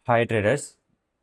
Hi traders.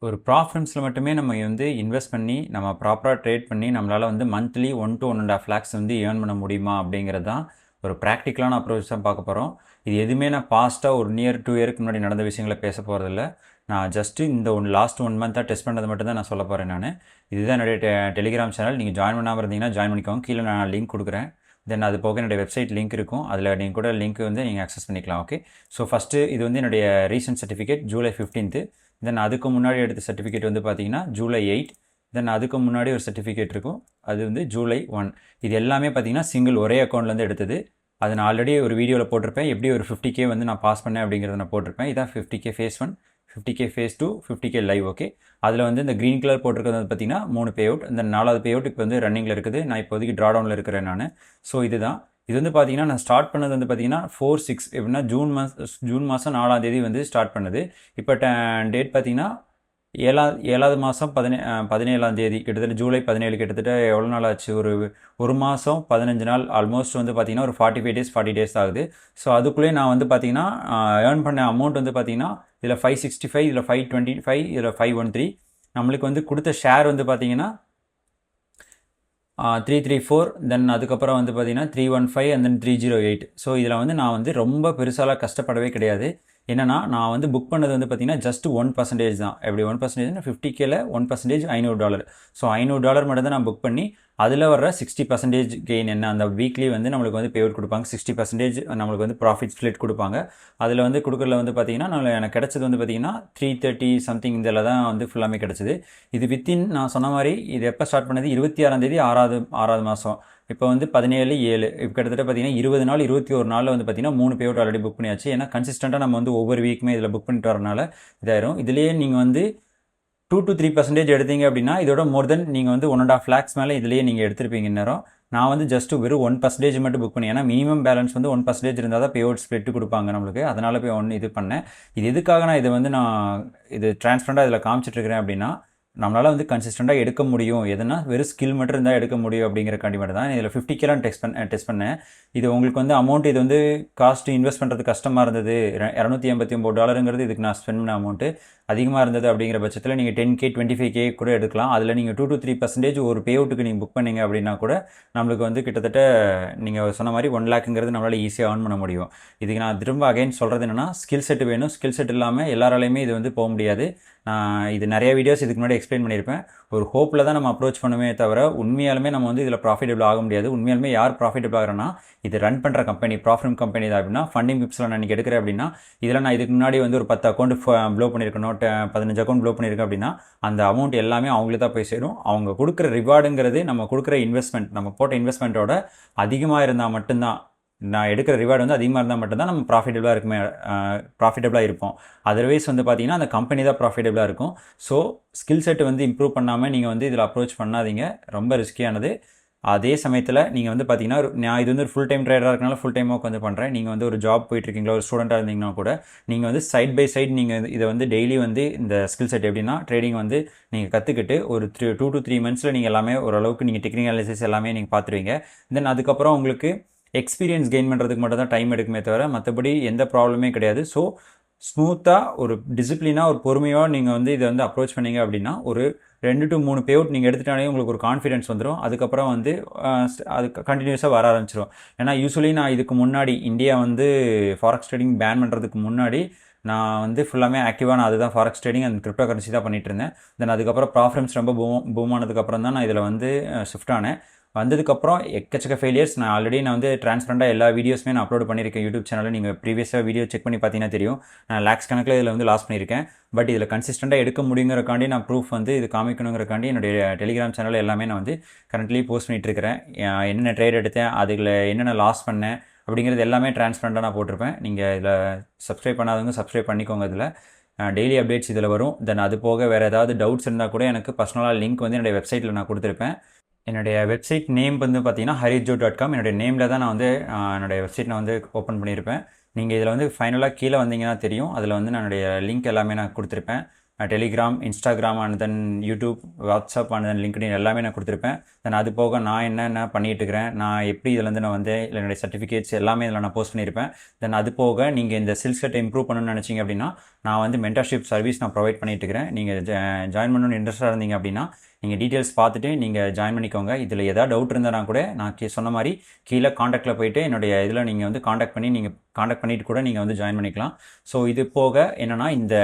ஒரு ப்ராஃபிட்ஸில் மட்டுமே நம்ம வந்து இன்வெஸ்ட் பண்ணி நம்ம ப்ராப்பராக ட்ரேட் பண்ணி நம்மளால் வந்து மந்த்லி 1 to 1.5 lakhs வந்து ஏர்ன் பண்ண முடியுமா அப்படிங்கிறது தான் ஒரு ப்ராக்டிக்கலான அப்ரோச் தான் பார்க்க போகிறோம். இது எதுவுமே நான் பாஸ்ட்டாக ஒரு நியர் 2 இயருக்கு முன்னாடி நடந்த விஷயங்களை பேச போகிறதில்ல. நான் ஜஸ்ட்டு இந்த லாஸ்ட் 1 month டெஸ்ட் பண்ணது மட்டும் தான் நான் சொல்ல போகிறேன். இதுதான் என்னுடைய டெலிகிராம் சேனல். நீங்கள் ஜாயின் பண்ணாமல் இருந்தீங்கன்னா ஜாயின் பண்ணிக்கோங்க. கீழே நான் லிங்க் கொடுக்குறேன். தென் அது போக என்னுடைய வெப்சைட் லிங்க் இருக்கும். அதில் நீங்கள் கூட லிங்க் வந்து நீங்கள் அக்சஸ் பண்ணிக்கலாம். ஓகே, ஸோ ஃபஸ்ட்டு இது வந்து என்னுடைய ரீசன்ட் சர்டிஃபிகேட் ஜூலை 15th. தென் அதுக்கு முன்னாடி எடுத்த சர்டிஃபிகேட் வந்து பார்த்தீங்கன்னா ஜூலை 8. தென் அதுக்கு முன்னாடி ஒரு சர்டிஃபிகேட் இருக்கும், அது வந்து ஜூலை 1. இது எல்லாமே பார்த்தீங்கன்னா சிங்கிள் ஒரே அக்கௌண்ட்லேருந்து எடுத்தது. அது நான் ஆல்ரெடி ஒரு வீடியோவில் போட்டிருப்பேன். எப்படி ஒரு 50K வந்து நான் பாஸ் பண்ணேன் அப்படிங்கிறத நான் போட்டிருப்பேன். இதான் 50K face 1, 50K face 2, 50K live. Okay, அதில் வந்து இந்த க்ரீன் கலர் போட்டிருக்கிறது வந்து பார்த்தீங்கன்னா 3 பே அவுட். இந்த 4வது பே அவுட் இப்போ வந்து ரன்னிங்கில் இருக்குது. நான் இப்போதைக்கு ட்ரா டவுனில் இருக்கிறேன் நான். ஸோ இதுதான் இது வந்து பார்த்தீங்கன்னா நான் ஸ்டார்ட் பண்ணது வந்து பார்த்தீங்கன்னா 4/6 எப்படின்னா ஜூன் மாதம் 4ஆம் தேதி வந்து ஸ்டார்ட் பண்ணது. இப்போ டேட் பார்த்தீங்கன்னா 7வது மாதம் 17ஆம் தேதி, கிட்டத்தட்ட ஜூலை 17. கிட்டத்தட்ட எவ்வளோ நாள் ஆச்சு? ஒரு மாதம் 15 நாள், ஆல்மோஸ்ட் வந்து பார்த்தீங்கன்னா ஒரு 45 days 40 days ஆகுது. ஸோ அதுக்குள்ளே நான் வந்து பார்த்தீங்கன்னா ஏர்ன் பண்ண அமௌண்ட் வந்து பார்த்தீங்கன்னா இதில் 565, இதில் 525, இதில் 513. நம்மளுக்கு வந்து கொடுத்த ஷேர் வந்து பார்த்தீங்கன்னா 334. தென் அதுக்கப்புறம் வந்து பார்த்தீங்கன்னா 315 அண்ட் தென் 308. ஸோ இதில் வந்து நான் வந்து ரொம்ப பெருசாலாம் கஷ்டப்படவே கிடையாது. என்னென்னா நான் வந்து புக் பண்ணது வந்து பார்த்தீங்கன்னா ஜஸ்ட் 1% தான். எப்படி 1%? 50Kல 1% $500. ஸோ $500 மட்டும் தான் நான் புக் பண்ணி அதில் வர்ற 60% கெயின் என்ன, அந்த வீக்லி வந்து நம்மளுக்கு வந்து பேஅவுட் கொடுப்பாங்க. 60% நம்மளுக்கு வந்து ப்ராஃபிட் ஸ்ப்ளிட் கொடுப்பாங்க. அதில் வந்து கொடுக்குறதுல வந்து பார்த்தீங்கன்னா எனக்கு கிடச்சது வந்து பார்த்தீங்கன்னா 330 சம்திங் இதில் தான் வந்து ஃபுல்லாமே கிடச்சிது. இது வித்தின் நான் சொன்ன மாதிரி இது எப்போ ஸ்டார்ட் பண்ணது? 26ஆம் தேதி 6வது மாதம். இப்போ வந்து 17/7. இப்போ கிட்டத்தட்ட பார்த்தீங்கன்னா 20 நாள் 21 நாளில் வந்து பார்த்தீங்கன்னா 3 பே அவுட் ஆல்ரெடி புக் பண்ணியாச்சு. ஏன்னா கன்சிஸ்டண்ட்டாக நம்ம வந்து ஒவ்வொரு வீக்குமே இதில் புக் பண்ணிட்டு வரனால இதாயிரும். இதுலேயே நீங்கள் வந்து 2 to 3% எடுத்தீங்க அப்படின்னா இதோட மோர் தென் நீங்கள் வந்து 1.5 lakhs மேலே இதுலேயே நீங்கள் எடுத்திருப்பீங்க நேரம். நான் வந்து ஜஸ்ட்டு வெறும் 1% மட்டும் புக் பண்ணி, ஏன்னா மினிமம் பேலன்ஸ் வந்து 1% இருந்தால் தான் பே அவுட் ஸ்ப்ளிட் கொடுப்பாங்க நம்மளுக்கு. அதனால் போய் இது பண்ணேன். இது எதுக்காக நான் இதை வந்து இது டிரான்ஸ்பரண்டாக இதில் காமிச்சிட்ருக்கிறேன் அப்படின்னா, நம்மளால் வந்து கன்சிஸ்டண்ட்டாக எடுக்க முடியும். எதுனா வெறும் ஸ்கில் மட்டும் இருந்தால் எடுக்க முடியும் அப்படிங்கிறக்காண்டி மட்டும் தான் இதில் 50Kலாம் டெஸ்ட் பண்ணேன். இது உங்களுக்கு வந்து அமௌண்ட் இது வந்து காஸ்ட்டு இன்வெஸ்ட் பண்ணுறது கஷ்டமாக இருந்தது. $289 இதுக்கு நான் ஸ்பெண்ட் பண்ண அமௌண்ட்டு அதிகமாக இருந்தது. அப்படிங்கிற பட்சத்தில் நீங்கள் 10K 25K கூட எடுக்கலாம். அதில் நீங்கள் 2 to 3% ஒரு பே அவுட்டுக்கு நீங்கள் புக் பண்ணிங்க அப்படின்னா கூட நம்மளுக்கு வந்து கிட்டத்தட்ட நீங்கள் சொன்ன மாதிரி 1 lakhங்கிறது நம்மளால் ஈஸியாக ஏர்ன் பண்ண முடியும். இதுக்கு நான் திரும்ப அகைன் சொல்கிறது என்னென்னா, ஸ்கில் செட் வேணும். ஸ்கில் செட் இல்லாமல் எல்லாராலையுமே இது வந்து போக முடியாது. இது நிறைய வீடியோஸ் இதுக்கு முன்னாடி எக்ஸ்பிளைன் பண்ணியிருப்பேன். ஒரு ஹோப்பில் தான் நம்ம அப்ரோச் பண்ணுமே தவிர உண்மையாலுமே நம்ம வந்து இதில் ப்ராஃபிட்டபிள் ஆக முடியாது. உண்மையாலுமே யார் ப்ராஃபிட்டபிள் ஆகிறேன்னா, இது ரன் பண்ணுற கம்பெனி, ப்ராஃபிட் கம்பெனி தான். அப்படின்னா ஃபண்டிங் பிப்ஸில் நான் இன்றைக்கி எடுக்கிறேன் அப்படின்னா, இதில் நான் இதுக்கு முன்னாடி வந்து ஒரு 10 அக்கௌண்ட் ப்ளோ பண்ணியிருக்கணும், 15 அக்கௌண்ட் ப்ளோ பண்ணியிருக்கேன் அப்படின்னா அந்த அமௌண்ட் எல்லாமே அவங்களே தான் போய் சேரும். அவங்க கொடுக்குற ரிவார்டுங்கிறது நம்ம கொடுக்குற இன்வெஸ்ட்மெண்ட், நம்ம போட்ட இன்வெஸ்ட்மெண்ட்டோட அதிகமாக இருந்தால் மட்டும்தான், நான் எடுக்கிற ரிவார்டு வந்து அதிகமாக இருந்தால் மட்டும்தான் நம்ம ப்ராஃபிட்டபிளாக இருப்போம். அதர்வைஸ் வந்து பார்த்தீங்கன்னா அந்த கம்பெனி தான் ப்ராஃபிட்டபிளாக இருக்கும். ஸோ ஸ்கில் செட் வந்து இம்ப்ரூவ் பண்ணாமல் நீங்கள் வந்து இதில் அப்ரோச் பண்ணாதீங்க. ரொம்ப ரிஸ்கியானது. அதே சமயத்தில் நீங்கள் வந்து பார்த்தீங்கன்னா நான் இது வந்து ஒரு ஃபுல் டைம் ட்ரேடராக இருக்கனால ஃபுல் டைமாக உட்காந்து பண்ணுறேன். நீங்கள் வந்து ஒரு ஜாப் போயிட்டுருக்கீங்களா, ஒரு ஸ்டூடெண்ட்டாக இருந்தீங்கன்னா கூட நீங்கள் வந்து சைட் பை சைட் நீங்கள் இதை வந்து டெய்லி வந்து இந்த ஸ்கில் செட் எப்படின்னா ட்ரேடிங் வந்து நீங்கள் கற்றுக்கிட்டு ஒரு 2 to 3 months நீங்கள் எல்லாமே ஓரளவுக்கு நீங்கள் டெக்னிக்கல் அனாலிசிஸ் எல்லாமே நீங்கள் பார்த்துருவீங்க. தென் அதுக்கப்புறம் உங்களுக்கு எக்ஸ்பீரியன்ஸ் கெயின் பண்ணுறதுக்கு மட்டும் தான் டைம் எடுக்குமே தவிர மற்றபடி எந்த ப்ராப்ளமே கிடையாது. ஸோ ஸ்மூத்தாக ஒரு டிசிப்ளினாக ஒரு பொறுமையாக நீங்கள் வந்து இதை வந்து அப்ரோச் பண்ணிங்க அப்படின்னா ஒரு 2 to 3 பே அவுட் நீங்கள் எடுத்துட்டாலே உங்களுக்கு ஒரு கான்ஃபிடென்ஸ் வந்துடும். அதுக்கப்புறம் வந்து அது கண்டினியூஸாக வர ஆரம்பிச்சிடும். ஏன்னா யூஸ்வலி நான் இதுக்கு முன்னாடி இந்தியா வந்து ஃபாரெக்ஸ் ட்ரேடிங் பேன் பண்ணுறதுக்கு முன்னாடி நான் வந்து ஃபுல்லாமே ஆக்டிவாக நான் அதுதான் forex trading and crypto currency தான் பண்ணிகிட்டு இருந்தேன். தென் அதுக்கப்புறம் ப்ராஃபிட்ஸ் ரொம்ப பூமானதுக்கப்புறம் தான் நான் இதில் வந்து ஷிஃப்ட் ஆனேன். வந்ததுக்கப்புறம் எக்கச்சக்க ஃபெயிலியர்ஸ். நான் வந்து டிரான்ஸ்பரண்டாக எல்லா வீடியோஸுமே நான் அப்லோட் பண்ணியிருக்கேன் யூடியூப் சேனலில். நீங்கள் ப்ரீவியஸாக வீடியோ செக் பண்ணி பார்த்தீங்கன்னா தெரியும். நான் லேக்ஸ் கணக்கில் இதில் வந்து லாஸ் பண்ணியிருக்கேன். பட் இதில் கன்சிஸ்டண்ட்டாக எடுக்க முடியுங்கிறக்காண்டி நான் ப்ரூஃப் வந்து இது காமிக்கணுங்கிறக்காண்டி என்னுடைய டெலிகிராம் சேனல் எல்லாமே நான் வந்து கரண்ட்லி போஸ்ட் பண்ணிகிட்டு இருக்கிறேன். என்னென்ன ட்ரேட் எடுத்தேன், அதில் என்னென்ன லாஸ் பண்ணேன் அப்படிங்கிறது எல்லாமே டிரான்ஸ்பரண்டாக நான் போட்டிருப்பேன். நீங்கள் இதில் சப்ஸ்கிரைப் பண்ணாதவங்க சப்ஸ்கிரைப் பண்ணிக்கோங்க. இதில் டெய்லி அப்டேட்ஸ் இதில் வரும். தென் அது போக வேறு ஏதாவது டவுட்ஸ் இருந்தால் கூட எனக்கு பர்சனலாக லிங்க் வந்து என்னுடைய வெப்சைட்டில் நான் கொடுத்துருப்பேன். என்னுடைய வெப்சைட் நேம் வந்து பார்த்தீங்கன்னா harish.com. என்னுடைய நேமில் தான் நான் வந்து என்னுடைய வெப்சைட் நான் வந்து ஓப்பன் பண்ணியிருப்பேன். நீங்கள் இதில் வந்து ஃபைனலாக கீழே வந்தீங்கன்னா தெரியும். அதில் வந்து என்னுடைய லிங்க் எல்லாமே நான் கொடுத்துருப்பேன். Telegram, Instagram and then YouTube, WhatsApp and then LinkedIn எல்லாமே நான் கொடுத்துருப்பேன். தென் அது போக நான் என்னென்ன பண்ணிகிட்டு இருக்கிறேன், நான் எப்படி இதில் வந்து நான் வந்து என்னுடைய சர்டிஃபிகேட்ஸ் எல்லாமே இதில் நான் போஸ்ட் பண்ணியிருப்பேன். தென் அது போக நீங்கள் இந்த ஸ்கில் செட்டை இம்ப்ரூவ் பண்ணணும்னு நினச்சிங்க அப்படின்னா நான் வந்து மென்டர்ஷிப் சர்வீஸ் நான் ப்ரொவைட் பண்ணிட்டு இருக்கிறேன். நீங்கள் ஜாயின் பண்ணணும்னு இன்ட்ரெஸ்ட்டாக இருந்தீங்க அப்படின்னா நீங்கள் டீட்டெயில்ஸ் பார்த்துட்டு நீங்கள் ஜாயின் பண்ணிக்கோங்க. இதில் எதாவது டவுட் இருந்தானா கூட நான் சொன்ன மாதிரி கீழே காண்டாக்டில் போயிட்டு என்னுடைய இதில் நீங்கள் வந்து காண்டாக்ட் பண்ணிவிட்டு கூட நீங்கள் வந்து ஜாயின் பண்ணிக்கலாம். ஸோ இது போக என்னென்னா இந்த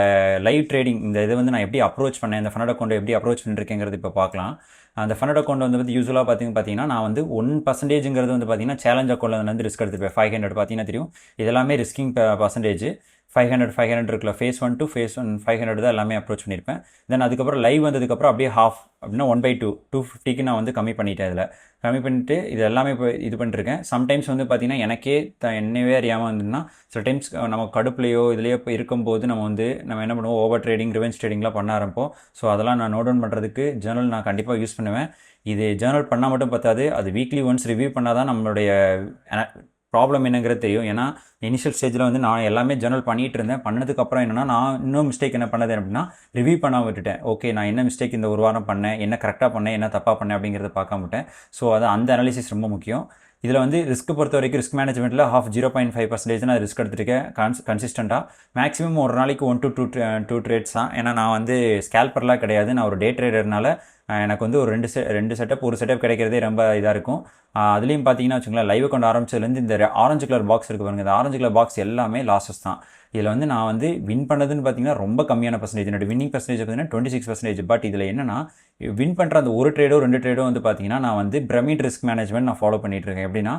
லைவ் ட்ரேடிங் இந்த இதை வந்து நான் எப்படி அப்ரோச் பண்ணேன், இந்த ஃபண்ட் அக்கௌண்ட் எப்படி அப்ரோச் பண்ணிருக்கேங்கிறது இப்போ பார்க்கலாம். அந்த ஃபண்ட் அக்கௌண்ட் வந்து யூஸ்வலாக பார்த்தீங்கன்னா நான் வந்து 1%ங்கிறது வந்து பார்த்தீங்கன்னா சேலஞ்ச் அக்கௌண்ட்டில் வந்து ரிஸ்க் எடுத்துப்பேன். 500 பார்த்தீங்கன்னா தெரியும், இதெல்லாமே ரிஸ்கிங் பர்சன்டேஜ். 500 இருக்குல்ல, phase 1 to phase 1 500 தான் எல்லாமே அப்ரோச் பண்ணியிருப்பேன். தென் அதுக்கப்புறம் லைவ் வந்ததுக்கப்புறம் அப்படியே ஹாஃப் அப்படின்னா 1/2 250க்கு நான் வந்து கம்மி பண்ணிட்டேன். இதில் கம்மி பண்ணிட்டு இது எல்லாமே இப்போ இது பண்ணிருக்கேன். சம்டைம்ஸ் வந்து பார்த்தீங்கன்னா எனக்கே என்னவே அறியாமல் இருந்ததுன்னா சில டைம்ஸ் நம்ம கடுப்புலையோ இதுலேயோ இப்போ இருக்கும்போது நம்ம என்ன பண்ணுவோம், ஓவர் ட்ரேடிங் ரிவெஞ்ச் ட்ரேடிங்லாம் பண்ண ஆரம்பிப்போம். ஸோ அதெல்லாம் நான் நோட் டவுன் பண்ணுறதுக்கு ஜேர்னல் நான் கண்டிப்பாக யூஸ் பண்ணுவேன். இது ஜேர்னல் பண்ணால் மட்டும் பார்த்தாது, அது வீக்லி ஒன்ஸ் ரிவ்யூ பண்ணால் தான் நம்மளுடைய ப்ராப்ளம் என்னங்கிறது தெரியும். ஏன்னா இனிஷியல் ஸ்டேஜில் வந்து நான் எல்லாமே ஜேர்னல் பண்ணிகிட்டு இருந்தேன். பண்ணதுக்கப்புறம் என்னென்னா நான் இன்னும் மிஸ்டேக் என்ன பண்ணது அப்படின்னா ரிவ்யூ பண்ண விட்டுட்டேன். ஓகே, நான் என்ன மிஸ்டேக் இந்த ஒரு வாரம் பண்ணேன், என்ன கரெக்டாக பண்ணேன், என்ன தப்பாக பண்ணேன் அப்படிங்கிறத பார்க்க விட்டேன். ஸோ அது அந்த அனாலிசிஸ் ரொம்ப முக்கியம். இதில் வந்து ரிஸ்க் பொறுத்த வரைக்கும் ரிஸ்க் மேனேஜ்மெண்ட்டில் 0.5% நான் ரிஸ்க் எடுத்துருக்கேன் கன்சிஸ்டண்ட்டாக. மேக்ஸிமம் ஒரு நாளைக்கு 1 to 2 ட்ரேட்ஸ் தான். ஏன்னா நான் வந்து ஸ்கேல்பர்லாம் கிடையாது, நான் ஒரு டே ட்ரேடர்னால எனக்கு வந்து ஒரு ரெண்டு செட்டப் ஒரு செட்டப் கிடைக்கிறதே ரொம்ப இதாக இருக்கும். அதுலேயும் பார்த்தீங்கன்னா வச்சுங்களேன், லைவ் அக்கௌண்ட் ஆரம்பிச்சதுலேருந்து இந்த ஆரஞ்சு கலர் பாக்ஸ் இருக்குது பாருங்கள், இந்த ஆரஞ்சு கலர் பாக்ஸ் எல்லாமே லாஸஸ் தான். இதில் வந்து நான் வந்து வின் பண்ணதுன்னு பார்த்தீங்கன்னா ரொம்ப கம்மியான பர்சன்டேஜ். என்னோட வின்னிங் பர்சன்டேஜ் பார்த்தீங்கன்னா 26%. பட் இதில் என்னன்னா வின் பண்ணுற அந்த ஒரு ட்ரேடோ 2 ட்ரேடோ வந்து பார்த்தீங்கன்னா நான் வந்து பிரமிட் ரிஸ்க் மேனேஜ்மெண்ட் நான் ஃபாலோ பண்ணிட்டு இருக்கேன். எப்படின்னா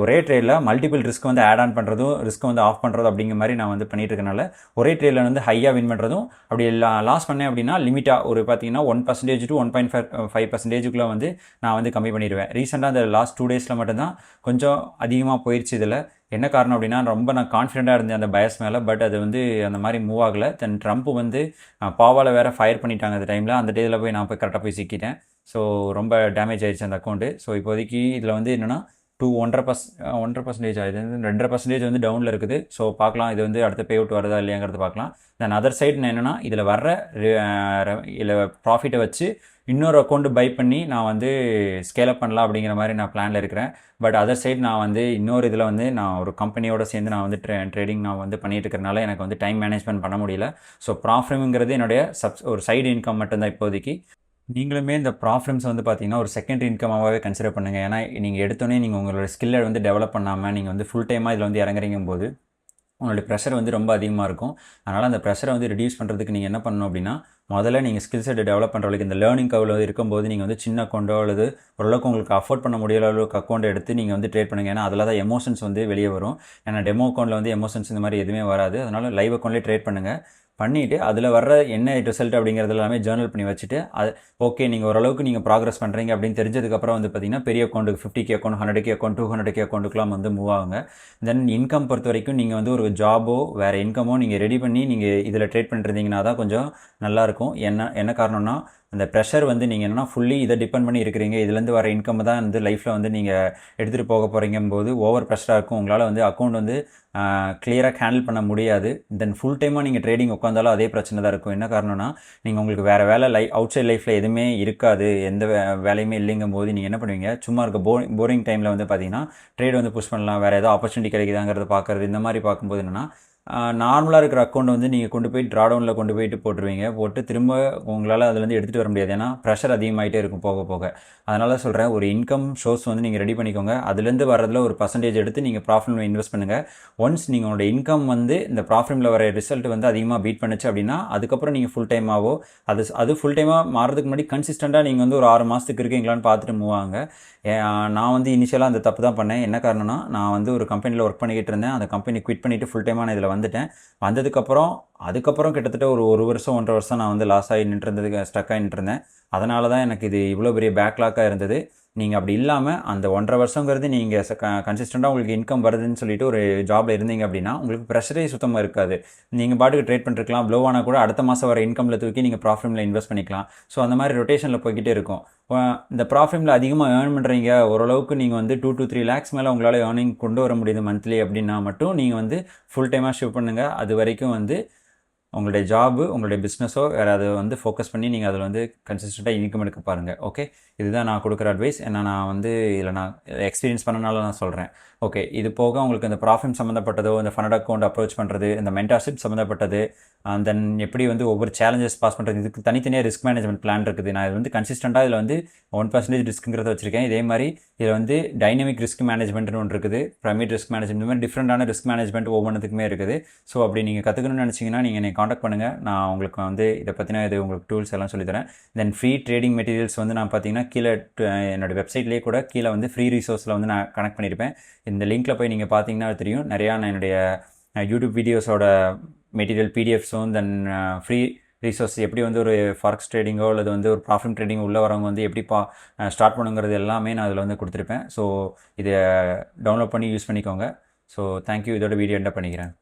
ஒரே ட்ரேடில் மல்டிபிள் ரிஸ்க் வந்து ஆட் ஆன் பண்ணுறதும் ரிஸ்க் வந்து ஆஃப் பண்ணுறதும் அப்படிங்கிற மாதிரி நான் வந்து பண்ணிட்டு இருக்கனால ஒரே ட்ரேடில் வந்து ஹையாக வின் பண்ணுறதும் அப்படி லாஸ் பண்ணேன் அப்படின்னா லிமிட்டாக ஒரு பார்த்தீங்கன்னா 1% to 1.5%க்குள்ளே வந்து நான் வந்து கம்மி பண்ணிடுவேன். ரீசெண்டாக அந்த லாஸ்ட் 2 டேஸில் மட்டும்தான் கொஞ்சம் அதிகமாக போயிடுச்சு. இதில் என்ன காரணம் அப்படின்னா ரொம்ப நான் கான்ஃபிடென்ட்டாக இருந்தேன் அந்த பயஸ் மேலே. பட் அது வந்து அந்த மாதிரி மூவ் ஆகலை. தென் ட்ரம்ப் வந்து பாவால் வேறு ஃபயர் பண்ணிட்டாங்க அந்த டைமில். அந்த டேயில் நான் கரெக்டாக போய் சிக்கிட்டேன். ஸோ ரொம்ப டேமேஜ் ஆகிடுச்சு அந்த அக்கௌண்ட்டு. ஸோ இப்போதைக்கு இதில் வந்து என்னென்னா 1.5% ஆகுது, 2.5% வந்து டவுனில் இருக்குது. ஸோ பார்க்கலாம் இது வந்து அடுத்த பே அவுட் வருதா இல்லையாங்கிறது பார்க்கலாம். தென் அதர் சைடு என்னென்னா இதில் வர்ற இதில் ப்ராஃபிட்டை வச்சு இன்னொரு அக்கௌண்ட்டு பை பண்ணி நான் வந்து ஸ்கேலப் பண்ணலாம் அப்படிங்கிற மாதிரி நான் பிளானில் இருக்கிறேன். பட் அதர் சைடு நான் வந்து இன்னொரு இதில் வந்து நான் ஒரு கம்பெனியோடு சேர்ந்து நான் வந்து ட்ரேடிங் நான் வந்து பண்ணிட்டு இருக்கிறனால எனக்கு வந்து டைம் மேனேஜ்மெண்ட் பண்ண முடியல. ஸோ ப்ராஃபிட்டுங்கிறது என்னுடைய ஒரு சைடு இன்கம் மட்டும்தான் இப்போதைக்கு. நீங்களுமே இந்த ப்ராஃபிட்ஸ் வந்து பார்த்தீங்கன்னா ஒரு செகண்டரி இன்கமாகவே கன்சிடர் பண்ணுங்கள். ஏன்னா நீங்கள் எடுத்தோன்னே நீங்கள் உங்களோட ஸ்கில்லை வந்து டெவலப் பண்ணாமல் நீங்கள் வந்து ஃபுல் டைமாக இதில் வந்து இறங்குறீங்கும் போது உங்களுடைய ப்ரெஷர் வந்து ரொம்ப அதிகமாக இருக்கும். அதனால் அந்த ப்ரெஷரை வந்து ரிடியூஸ் பண்ணுறதுக்கு நீங்கள் என்ன பண்ணணும் அப்படின்னா முதல்ல நீங்கள் ஸ்கில் செட்டை டெவலப் பண்ணுறதுக்கு இந்த லேர்னிங் கர்வில் இருக்கும்போது நீங்கள் வந்து சின்ன அக்கௌண்ட்டோ அல்லது ஓரளவுக்கு உங்களுக்கு அஃபோர்ட் பண்ண முடியாத அளவுக்கு அக்கௌண்ட் எடுத்து நீங்கள் வந்து ட்ரேட் பண்ணுங்கள். ஏன்னா அதில் தான் எமோஷன்ஸ் வந்து வெளியே வரும். ஏன்னா டெமோ அக்கௌண்ட்டில் வந்து எமோஷன்ஸ் இந்த மாதிரி எதுவுமே வராது. அதனால் லைவ் அக்கௌண்ட்லேயே ட்ரேட் பண்ணுங்கள். பண்ணிவிட்டு அதில் வர்ற என்ன ரிசல்ட் அப்படிங்கிறது எல்லாமே ஜேர்னல் பண்ணி வச்சுட்டு அது ஓகே நீங்கள் ஓரளவுக்கு நீங்கள் ப்ராக்ரஸ் பண்ணுறீங்க அப்படின்னு தெரிஞ்சதுக்கப்புறம் வந்து பார்த்தீங்கன்னா பெரிய அக்கௌண்ட்டுக்கு 50K account 100K account 200K அக்கௌண்ட்டுக்குலாம் வந்து மூவ் ஆகுங்க. தென் இன்கம் பொறுத்த வரைக்கும் நீங்கள் வந்து ஒரு ஜாபோ வேறு இன்கமோ நீங்கள் ரெடி பண்ணி நீங்கள் இதில் ட்ரேட் பண்ணிருந்தீங்கன்னா தான் கொஞ்சம் நல்லாயிருக்கும். என்ன காரணம்னா அந்த ப்ரெஷர் வந்து நீங்கள் என்னென்னா ஃபுல்லி இதை டிபெண்ட் பண்ணி இருக்கிறீங்க, இதுலேருந்து வர இன்கம் தான் வந்து லைஃப்பில் வந்து நீங்கள் எடுத்துகிட்டு போக போகிறீங்கும்போது ஓவர் ப்ரெஷராக இருக்கும். உங்களால் வந்து அக்கௌண்ட் வந்து கிளியராக ஹேண்டில் பண்ண முடியாது. தென் ஃபுல் டைமாக நீங்கள் ட்ரேடிங் உட்காந்தாலும் அதே பிரச்சனை தான் இருக்கும். என்ன காரணம்னா நீங்கள் உங்களுக்கு வேறு வேலை அவுட் சைட் லைஃப்பில் எதுவுமே இருக்காது, எந்த வேலையுமே இல்லைங்கும் போது நீங்கள் என்ன பண்ணுவீங்க, சும்மா இருக்க போரிங் டைமில் வந்து பார்த்தீங்கன்னா ட்ரேட் வந்து புஷ் பண்ணலாம், வேறு ஏதோ ஆப்பர்ச்சுனிட்டி கிடைக்குதாங்கிறத பார்க்குறது. இந்த மாதிரி பார்க்கும்போது என்னென்னா நார்மலாக இருக்கிற அக்கௌண்ட் வந்து நீங்கள் கொண்டு போய் ட்ராடவுனில் கொண்டு போயிட்டு போட்டுருவீங்க. போட்டு திரும்ப உங்களால் அதுலேருந்து எடுத்துகிட்டு வர முடியாது. ஏன்னா ப்ரெஷர் அதிகமாகிட்டே இருக்கும் போக போக. அதனால சொல்கிறேன், ஒரு இன்கம் சோர்ஸ் வந்து நீங்கள் ரெடி பண்ணிக்கோங்க. அதுலேருந்து வரதில் ஒரு பர்சன்டேஜ் எடுத்து நீங்கள் ப்ராஃபிட்டில் இன்வெஸ்ட் பண்ணுங்கள். ஒன்ஸ் நீங்கள் உங்களோட இன்கம் வந்து இந்த ப்ராஃபிட்டில் வர ரிசல்ட் வந்து அதிகமாக பீட் பண்ணுச்சு அப்படின்னா அதுக்கப்புறம் நீங்கள் ஃபுல் டைமாகவோ அது ஃபுல் டைமாக மாறதுக்கு முன்னாடி கன்சிஸ்டண்ட்டாக நீங்கள் வந்து ஒரு 6 மாதத்துக்கு இருக்கீங்களான்னு பார்த்துட்டு மூவ் ஆகுங்க. நான் வந்து இனிஷியலாக அந்த தப்பு தான் பண்ணேன். என்ன காரணம்னா நான் வந்து ஒரு கம்பெனியில் ஒர்க் பண்ணிக்கிட்டு இருந்தேன். அந்த கம்பெனி குவிட் பண்ணிவிட்டு ஃபுல் டைமாக நான் இதில் வந்துட்டேன். அதுக்கப்புறம் கிட்டத்தட்ட ஒரு 1 வருஷம் 1.5 வருஷம் நான் வந்து லாஸ் ஆகி நின்றுருந்ததுக்கு ஸ்டக் ஆகி நின்றுருந்தேன். அதனால தான் எனக்கு இது இவ்வளோ பெரிய பேக்லாக்காக இருந்தது. நீங்கள் அப்படி இல்லாமல் அந்த 1.5 வருஷங்கிறது நீங்கள் கன்சிஸ்டண்ட்டாக உங்களுக்கு இன்கம் வருதுன்னு சொல்லிட்டு ஒரு ஜாபில் இருந்தீங்க அப்படின்னா உங்களுக்கு ப்ரெஷரே சுத்தமாக இருக்காது. நீங்கள் பாட்டுக்கு ட்ரேட் பண்ணிருக்கலாம், ப்ளோ ஆனால் கூட அடுத்த மாதம் வர இன்கமில் தூக்கி நீங்கள் ப்ராஃபிட்டில் இன்வெஸ்ட் பண்ணிக்கலாம். ஸோ அந்த மாதிரி ரொட்டேஷனில் போய்கிட்டே இருக்கும். இந்த ப்ராஃபிட்டில் அதிகமாக ஏர்ன் பண்ணுறீங்க, ஓரளவுக்கு நீங்கள் வந்து 2 to 3 lakhs மேலே உங்களால் ஏர்னிங் கொண்டு வர முடியுது மந்த்லி அப்படின்னா மட்டும் நீங்கள் வந்து ஃபுல் டைமாக ஷிஃப்ட் பண்ணுங்கள். அது வரைக்கும் வந்து உங்களுடைய ஜாபு, உங்களுடைய பிஸ்னஸோ வேறு அதை வந்து ஃபோக்கஸ் பண்ணி நீங்கள் அதில் வந்து கன்சிஸ்டண்ட்டாக இன்கம் எடுக்க பாருங்கள். ஓகே, இதுதான் நான் கொடுக்குற அட்வைஸ். ஏன்னா நான் வந்து இதில் நான் எக்ஸ்பீரியன்ஸ் பண்ணனால நான் சொல்கிறேன். ஓகே, இது போக உங்களுக்கு இந்த ப்ராஃபிட் சம்மந்தப்பட்டதோ, இந்த ஃபண்ட் அக்கௌண்ட் அப்ரோச் பண்ணுறது, இந்த மென்டார்ஷிப் சம்மந்தப்பட்டது, தென் எப்படி வந்து ஒவ்வொரு சேலஞ்சஸ் பாஸ் பண்ணுறது, இதுக்கு தனித்தனியாக ரிஸ்க் மேனேஜ்மெண்ட் பிளான் இருக்குது. நான் இது வந்து கன்சிஸ்டண்ட்டாக இதில் வந்து 1% ரிஸ்க்குங்கிறத வச்சுருக்கேன். இதே மாதிரி இதில் வந்து டைனமிக் ரிஸ்க் மேனேஜ்மெண்ட்னு ஒன்று இருக்குது, பிரமிட் ரிஸ்க் மேனேஜ்மெண்ட், இந்த மாதிரி டிஃப்ரெண்டான ரிஸ்க் மேனேஜ்மெண்ட் ஒவ்வொன்றுத்துக்குமே இருக்குது. ஸோ அப்படி நீங்கள் கற்றுக்கணும்னு நினச்சிங்கன்னா நீங்கள் என்னை காண்டாக்ட் பண்ணுங்கள். நான் உங்களுக்கு வந்து இதை பற்றின இது உங்களுக்கு டூல்ஸ் எல்லாம் சொல்லித்தரேன். தென் ஃப்ரீ ட்ரேடிங் மெட்டீரியல்ஸ் வந்து நான் பார்த்தீங்கன்னா கீழே என்னோடய வெப்சைட்லேயே கூட கீழே வந்து ஃப்ரீ ரிசோர்ஸில் வந்து நான் கனெக்ட் பண்ணியிருப்பேன். இந்த லிங்க்கில் போய் நீங்கள் பார்த்தீங்கன்னா தெரியும். நிறையா நான் என்னுடைய யூடியூப் வீடியோஸோட மெட்டீரியல் பிடிஎஃப்ஸும், தென் ஃப்ரீ ரிசோர்ஸ் எப்படி வந்து ஒரு ஃபாரெக்ஸ் ட்ரேடிங்கோ அல்லது வந்து ஒரு ப்ராஃபிட் ட்ரேடிங் உள்ளே வரவங்க வந்து எப்படி ஸ்டார்ட் பண்ணுங்கிறது எல்லாமே நான் அதில் வந்து கொடுத்துருப்பேன். ஸோ இதை டவுன்லோட் பண்ணி யூஸ் பண்ணிக்கோங்க. So thank you. இதோட வீடியோ எண்ட் பண்ணிக்கிறேன்.